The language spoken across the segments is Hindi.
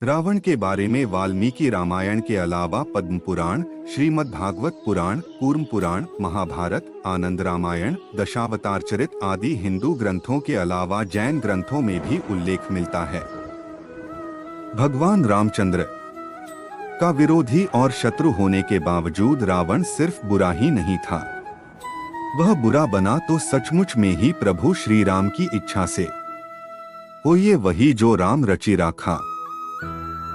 रावण के बारे में वाल्मीकि रामायण के अलावा पद्म पुराण, श्रीमद् भागवत पुराण, कूर्म पुराण, महाभारत, आनंद रामायण, दशावतार चरित आदि हिंदू ग्रंथों के अलावा जैन ग्रंथों में भी उल्लेख मिलता है। भगवान रामचंद्र का विरोधी और शत्रु होने के बावजूद रावण सिर्फ बुरा ही नहीं था, वह बुरा बना तो सचमुच में ही प्रभु श्री राम की इच्छा से। होइए वही जो राम रचि राखा।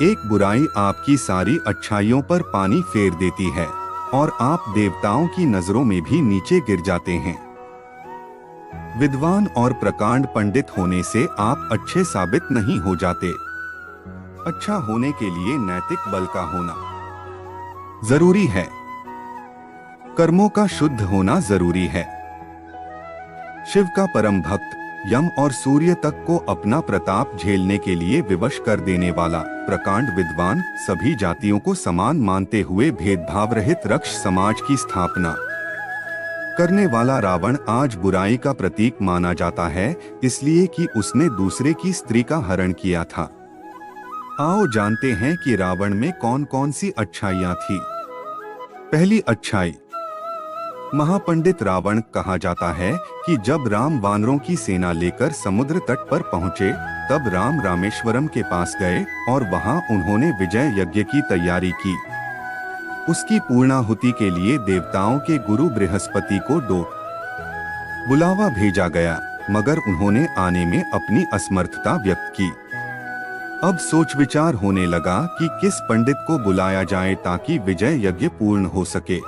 एक बुराई आपकी सारी अच्छाइयों पर पानी फेर देती है और आप देवताओं की नजरों में भी नीचे गिर जाते हैं। विद्वान और प्रकांड पंडित होने से आप अच्छे साबित नहीं हो जाते। अच्छा होने के लिए नैतिक बल का होना जरूरी है, कर्मों का शुद्ध होना जरूरी है। शिव का परम भक्त, यम और सूर्य तक को अपना प्रताप झेलने के लिए विवश कर देने वाला, प्रकांड विद्वान, सभी जातियों को समान मानते हुए भेदभाव रहित रक्ष समाज की स्थापना करने वाला रावण आज बुराई का प्रतीक माना जाता है, इसलिए कि उसने दूसरे की स्त्री का हरण किया था। आओ जानते हैं कि रावण में कौन कौन सी अच्छाइयां थी। पहली अच्छाई, महापंडित रावण कहा जाता है कि जब राम वानरों की सेना लेकर समुद्र तट पर पहुंचे, तब राम रामेश्वरम के पास गए और वहां उन्होंने विजय यज्ञ की तैयारी की। उसकी पूर्णाहुति के लिए देवताओं के गुरु बृहस्पति को बुलावा भेजा गया, मगर उन्होंने आने में अपनी असमर्थता व्यक्त की। अब सोच विचार होने लगा कि किस पंडित को बुलाया जाए ताकि विजय यज्ञ पूर्ण हो सके।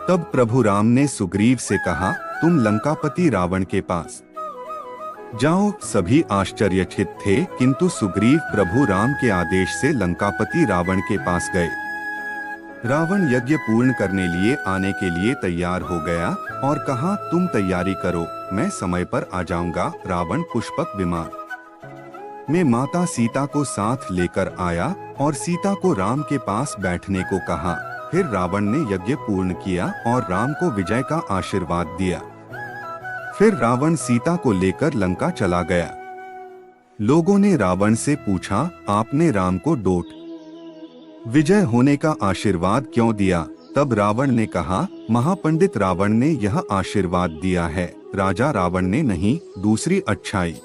तब प्रभु राम ने सुग्रीव से कहा, तुम लंकापति रावण के पास जाओ। सभी आश्चर्यचकित थे, किंतु सुग्रीव प्रभु राम के आदेश से लंकापति रावण के पास गए। रावण यज्ञ पूर्ण करने लिए आने के लिए तैयार हो गया और कहा, तुम तैयारी करो, मैं समय पर आ जाऊंगा। रावण पुष्पक विमान में माता सीता को साथ लेकर आया और सीता को राम के पास बैठने को कहा। फिर रावण ने यज्ञ पूर्ण किया और राम को विजय का आशीर्वाद दिया। फिर रावण सीता को लेकर लंका चला गया। लोगों ने रावण से पूछा, आपने राम को विजय होने का आशीर्वाद क्यों दिया? तब रावण ने कहा, महापंडित रावण ने यह आशीर्वाद दिया है, राजा रावण ने नहीं। दूसरी अच्छाई,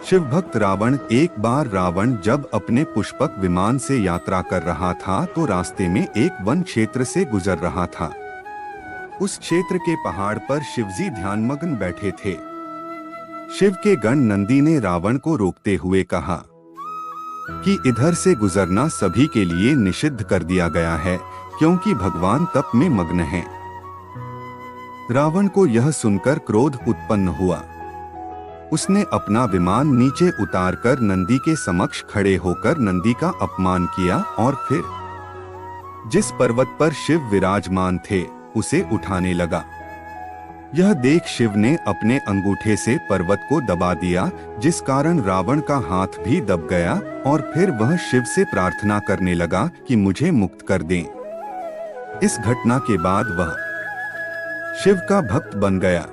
शिव भक्त रावण। एक बार रावण जब अपने पुष्पक विमान से यात्रा कर रहा था तो रास्ते में एक वन क्षेत्र से गुजर रहा था। उस क्षेत्र के पहाड़ पर शिवजी ध्यानमग्न बैठे थे। शिव के गण नंदी ने रावण को रोकते हुए कहा कि इधर से गुजरना सभी के लिए निषिद्ध कर दिया गया है, क्योंकि भगवान तप में मग्न हैं। रावण को यह सुनकर क्रोध उत्पन्न हुआ। उसने अपना विमान नीचे उतारकर नंदी के समक्ष खड़े होकर नंदी का अपमान किया और फिर जिस पर्वत पर शिव विराजमान थे उसे उठाने लगा। यह देख शिव ने अपने अंगूठे से पर्वत को दबा दिया, जिस कारण रावण का हाथ भी दब गया और फिर वह शिव से प्रार्थना करने लगा कि मुझे मुक्त कर दें। इस घटना के बाद वह शिव का भक्त बन गया।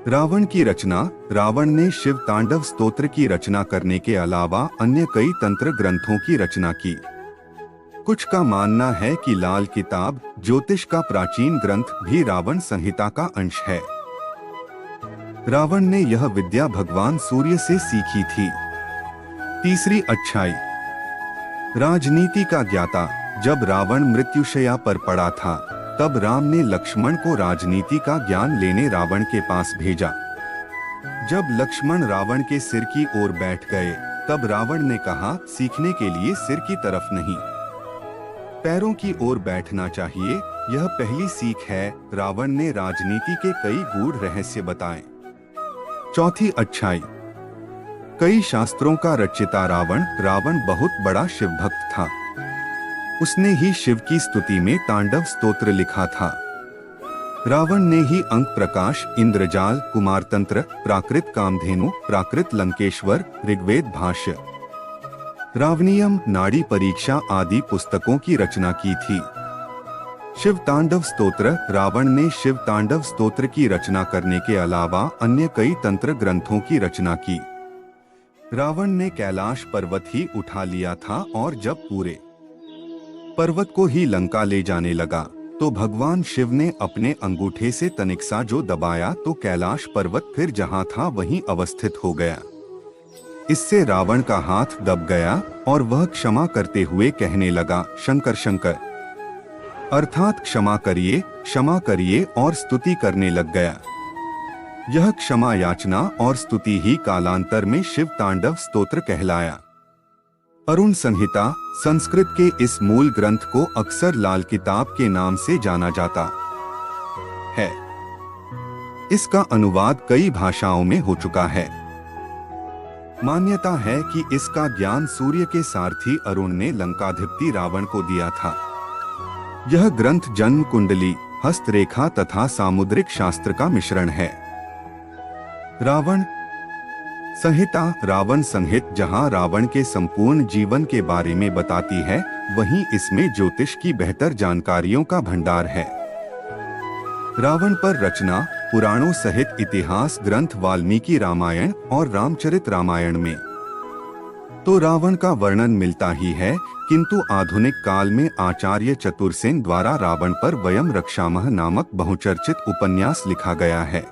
रावण की रचना। रावण ने शिव तांडव स्तोत्र की रचना करने के अलावा अन्य कई तंत्र ग्रंथों की रचना की। कुछ का मानना है कि लाल किताब, ज्योतिष का प्राचीन ग्रंथ भी रावण संहिता का अंश है। रावण ने यह विद्या भगवान सूर्य से सीखी थी। तीसरी अच्छाई, राजनीति का ज्ञाता। जब रावण मृत्युशैया पर पड़ा था, तब राम ने लक्ष्मण को राजनीति का ज्ञान लेने रावण के पास भेजा। जब लक्ष्मण रावण के सिर की ओर बैठ गए, तब रावण ने कहा, सीखने के लिए सिर की तरफ नहीं, पैरों की ओर बैठना चाहिए। यह पहली सीख है। रावण ने राजनीति के कई गूढ़ रहस्य बताए। चौथी अच्छाई, कई शास्त्रों का रचयिता रावण। रावण बहुत बड़ा शिव भक्त था। उसने ही शिव की स्तुति में तांडव स्तोत्र लिखा था। रावण ने ही अंक प्रकाश, इंद्रजाल, कुमारतंत्र, प्राकृत कामधेनु, प्राकृत लंकेश्वर, ऋग्वेद भाष्य, रावणीयम, नाड़ी परीक्षा आदि पुस्तकों की रचना की थी। शिव तांडव स्तोत्र। रावण ने शिव तांडव स्तोत्र की रचना करने के अलावा अन्य कई तंत्र ग्रंथों की रचना की। रावण ने कैलाश पर्वत ही उठा लिया था और जब पूरे पर्वत को ही लंका ले जाने लगा तो भगवान शिव ने अपने अंगूठे से तनिक सा जो दबाया तो कैलाश पर्वत फिर जहां था वहीं अवस्थित हो गया। इससे रावण का हाथ दब गया और वह क्षमा करते हुए कहने लगा, शंकर शंकर, अर्थात क्षमा करिए और स्तुति करने लग गया। यह क्षमा याचना और स्तुति ही कालांतर में शिव तांडव स्तोत्र कहलाया। अरुण संहिता संस्कृत के इस मूल ग्रंथ को अक्सर लाल किताब के नाम से जाना जाता है। इसका अनुवाद कई भाषाओं में हो चुका है। मान्यता है कि इसका ज्ञान सूर्य के सारथी अरुण ने लंकाधिपति रावण को दिया था। यह ग्रंथ जन्म कुंडली, हस्तरेखा तथा सामुद्रिक शास्त्र का मिश्रण है। रावण संहिता रावण संहित जहां रावण के संपूर्ण जीवन के बारे में बताती है, वहीं इसमें ज्योतिष की बेहतर जानकारियों का भंडार है। रावण पर रचना पुराणों सहित इतिहास ग्रंथ वाल्मीकि रामायण और रामचरित रामायण में तो रावण का वर्णन मिलता ही है, किंतु आधुनिक काल में आचार्य चतुरसेन द्वारा रावण पर वयम रक्षामः नामक बहुचर्चित उपन्यास लिखा गया है।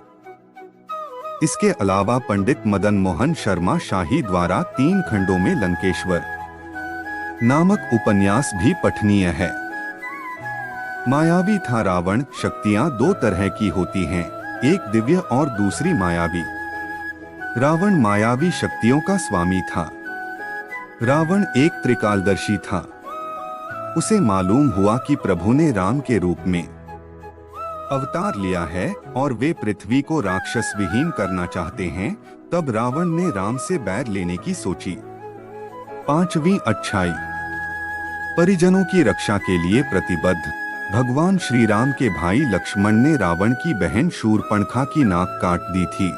इसके अलावा पंडित मदन मोहन शर्मा शाही द्वारा 3 खंडों में लंकेश्वर नामक उपन्यास भी पठनीय है। मायावी था रावण। शक्तियां 2 तरह की होती हैं, एक दिव्य और दूसरी मायावी। रावण मायावी शक्तियों का स्वामी था। रावण एक त्रिकालदर्शी था। उसे मालूम हुआ कि प्रभु ने राम के रूप में अवतार लिया है और वे पृथ्वी को राक्षस विहीन करना चाहते हैं। तब रावण ने राम से बैर लेने की सोची। 5वीं अच्छाई, परिजनों की रक्षा के लिए प्रतिबद्ध भगवान श्री राम के भाई लक्ष्मण ने रावण की बहन शूर्पणखा की नाक काट दी थी।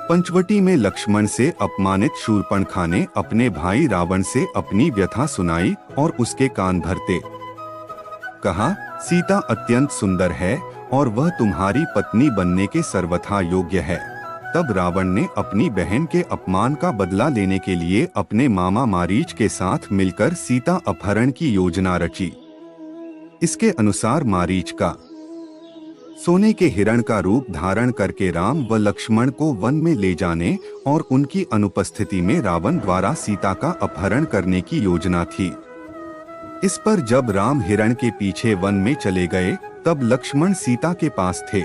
पंचवटी में लक्ष्मण से अपमानित शूर्पणखा ने अपने भाई रावण से अपनी व्यथा सुनाई और उसके कान भरते कहा, सीता अत्यंत सुंदर है और वह तुम्हारी पत्नी बनने के सर्वथा योग्य है। तब रावण ने अपनी बहन के अपमान का बदला लेने के लिए अपने मामा मारीच के साथ मिलकर सीता अपहरण की योजना रची। इसके अनुसार मारीच का सोने के हिरण का रूप धारण करके राम व लक्ष्मण को वन में ले जाने और उनकी अनुपस्थिति में रावण द्वारा सीता का अपहरण करने की योजना थी। इस पर जब राम हिरण के पीछे वन में चले गए, तब लक्ष्मण सीता के पास थे।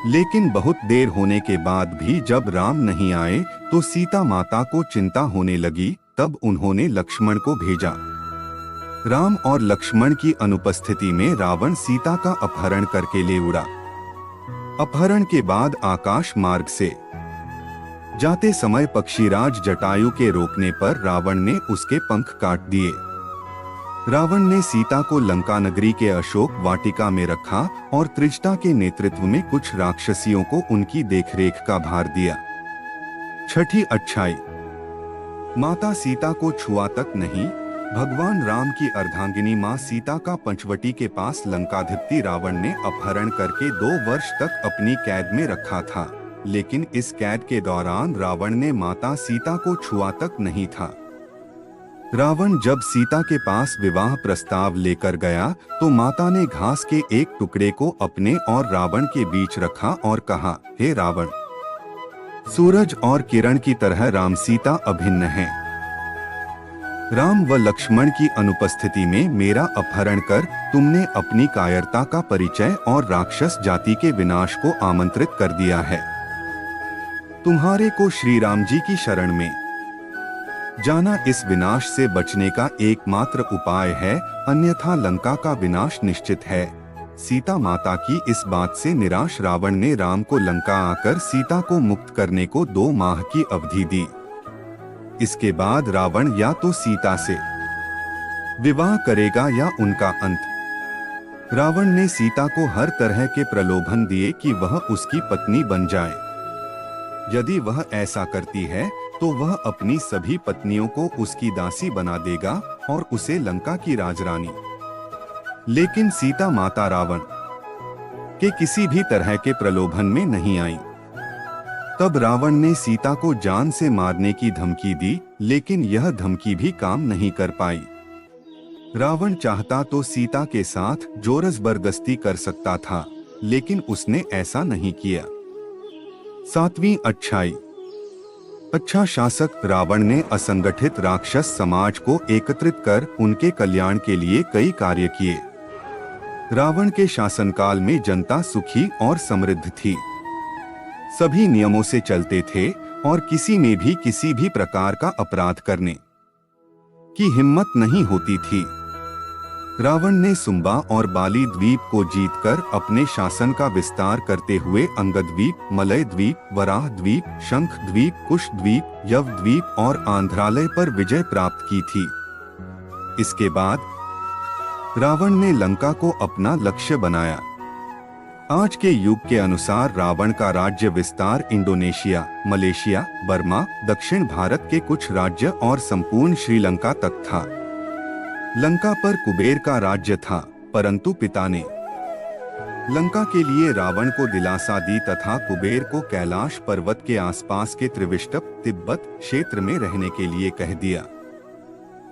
लेकिन बहुत देर होने के बाद भी जब राम नहीं आए तो सीता माता को चिंता होने लगी। तब उन्होंने लक्ष्मण को भेजा। राम और लक्ष्मण की अनुपस्थिति में रावण सीता का अपहरण करके ले उड़ा। अपहरण के बाद आकाश मार्ग से जाते समय पक्षीराज जटायु के रोकने पर रावण ने उसके पंख काट दिए। रावण ने सीता को लंका नगरी के अशोक वाटिका में रखा और त्रिजटा के नेतृत्व में कुछ राक्षसियों को उनकी देखरेख का भार दिया। 6ठी अच्छाई, माता सीता को छुआ तक नहीं। भगवान राम की अर्धांगिनी मां सीता का पंचवटी के पास लंकाधिपति रावण ने अपहरण करके 2 वर्ष तक अपनी कैद में रखा था। लेकिन इस कैद के दौरान रावण ने माता सीता को छुआ तक नहीं था। रावण जब सीता के पास विवाह प्रस्ताव लेकर गया तो माता ने घास के एक टुकड़े को अपने और रावण के बीच रखा और कहा, हे रावण, सूरज और किरण की तरह राम सीता अभिन्न हैं। राम व लक्ष्मण की अनुपस्थिति में मेरा अपहरण कर तुमने अपनी कायरता का परिचय और राक्षस जाति के विनाश को आमंत्रित कर दिया है। तुम्हारे को श्री राम जी की शरण में जाना इस विनाश से बचने का एकमात्र उपाय है, अन्यथा लंका का विनाश निश्चित है। सीता माता की इस बात से निराश रावण ने राम को लंका आकर सीता को मुक्त करने को 2 माह की अवधि दी। इसके बाद रावण या तो सीता से विवाह करेगा या उनका अंत। रावण ने सीता को हर तरह के प्रलोभन दिए कि वह उसकी पत्नी बन जाए। यदि वह ऐसा करती है तो वह अपनी सभी पत्नियों को उसकी दासी बना देगा और उसे लंका की राजरानी। लेकिन सीता माता रावण के किसी भी तरह के प्रलोभन में नहीं आई। तब रावण ने सीता को जान से मारने की धमकी दी, लेकिन यह धमकी भी काम नहीं कर पाई। रावण चाहता तो सीता के साथ जोरजबरदस्ती कर सकता था, लेकिन उसने ऐसा नहीं किया। 7वीं अच्छाई। अच्छा शासक। रावण ने असंगठित राक्षस समाज को एकत्रित कर उनके कल्याण के लिए कई कार्य किए। रावण के शासनकाल में जनता सुखी और समृद्ध थी। सभी नियमों से चलते थे और किसी में भी किसी भी प्रकार का अपराध करने की हिम्मत नहीं होती थी। रावण ने सुंबा और बाली द्वीप को जीतकर अपने शासन का विस्तार करते हुए अंगद द्वीप, मलय द्वीप, वराह द्वीप, शंख द्वीप, कुश द्वीप, यव द्वीप और आंध्रालय पर विजय प्राप्त की थी। इसके बाद रावण ने लंका को अपना लक्ष्य बनाया। आज के युग के अनुसार रावण का राज्य विस्तार इंडोनेशिया, मलेशिया, बर्मा, दक्षिण भारत के कुछ राज्य और संपूर्ण श्रीलंका तक था। लंका पर कुबेर का राज्य था, परंतु पिता ने लंका के लिए रावण को दिलासा दी तथा कुबेर को कैलाश पर्वत के आसपास के त्रिविष्टप, तिब्बत क्षेत्र में रहने के लिए कह दिया।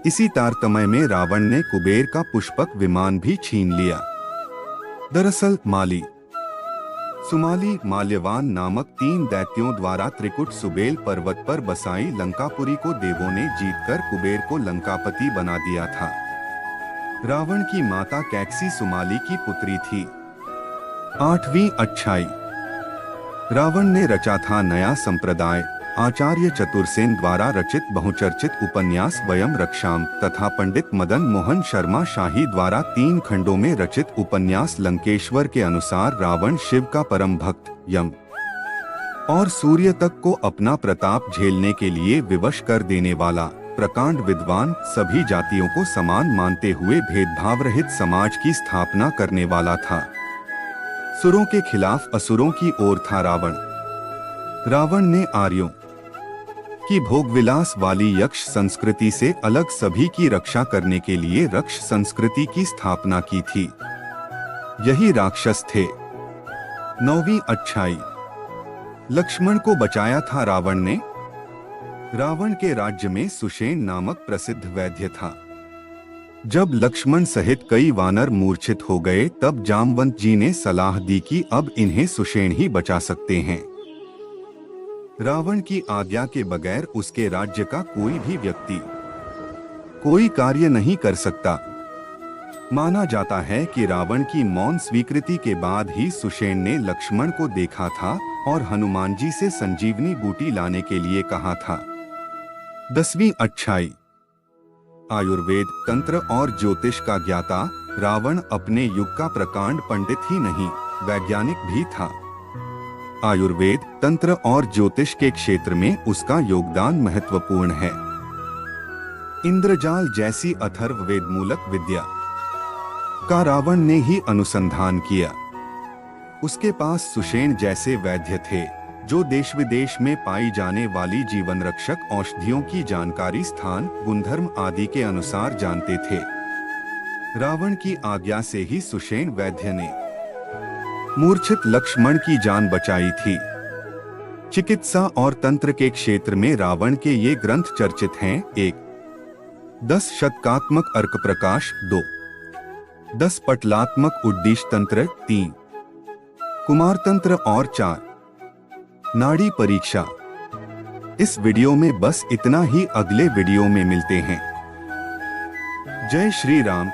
इसी तारतम्य में रावण ने कुबेर का पुष्पक विमान भी छीन लिया। दरअसल माली, सुमाली, माल्यवान नामक 3 दैत्यों द्वारा त्रिकुट सुबेल पर्वत पर बसाई लंकापुरी को देवों ने जीतकर कुबेर को लंकापति बना दिया था। रावण की माता कैकसी सुमाली की पुत्री थी। 8वीं अच्छाई। रावण ने रचा था नया संप्रदाय। आचार्य चतुरसेन द्वारा रचित बहुचर्चित उपन्यास वयम रक्षाम तथा पंडित मदन मोहन शर्मा शाही द्वारा 3 खंडों में रचित उपन्यास लंकेश्वर के अनुसार रावण शिव का परम भक्त, यम और सूर्य तक को अपना प्रताप झेलने के लिए विवश कर देने वाला, प्रकांड विद्वान, सभी जातियों को समान मानते हुए भेदभाव रहित समाज की स्थापना करने वाला था। सुरों के खिलाफ असुरों की ओर था रावण। रावण ने आर्यों की भोगविलास वाली यक्ष संस्कृति से अलग सभी की रक्षा करने के लिए रक्ष संस्कृति की स्थापना की थी। यही राक्षस थे। 9वीं अच्छाई। लक्ष्मण को बचाया था रावण ने। रावण के राज्य में सुषेण नामक प्रसिद्ध वैद्य था। जब लक्ष्मण सहित कई वानर मूर्छित हो गए, तब जामवंत जी ने सलाह दी कि अब इन्हें सुषेण ही बचा सकते हैं। रावण की आज्ञा के बगैर उसके राज्य का कोई भी व्यक्ति कोई कार्य नहीं कर सकता। माना जाता है कि रावण की मौन स्वीकृति के बाद ही सुषेण ने लक्ष्मण को देखा था और हनुमान जी से संजीवनी बूटी लाने के लिए कहा था। 10वीं अच्छाई। आयुर्वेद, तंत्र और ज्योतिष का ज्ञाता रावण अपने युग का प्रकांड पंडित ही नहीं, वैज्ञानिक भी था। आयुर्वेद, तंत्र और ज्योतिष के क्षेत्र में उसका योगदान महत्वपूर्ण है। इंद्रजाल जैसी अथर्ववेद मूलक विद्या का रावण ने ही अनुसंधान किया। उसके पास सुषेण जैसे वैद्य थे जो देश विदेश में पाई जाने वाली जीवन रक्षक औषधियों की जानकारी, स्थान, गुणधर्म आदि के अनुसार जानते थे। रावण की आज्ञा से ही सुषेण वैद्य ने मूर्छित लक्ष्मण की जान बचाई थी। चिकित्सा और तंत्र के क्षेत्र में रावण के ये ग्रंथ चर्चित हैं। 1. 10 शतकात्मक अर्क प्रकाश। 2. 10 पटलात्मक उद्दीश तंत्र। 3. कुमार तंत्र और 4. नाड़ी परीक्षा। इस वीडियो में बस इतना ही, अगले वीडियो में मिलते हैं। जय श्री राम।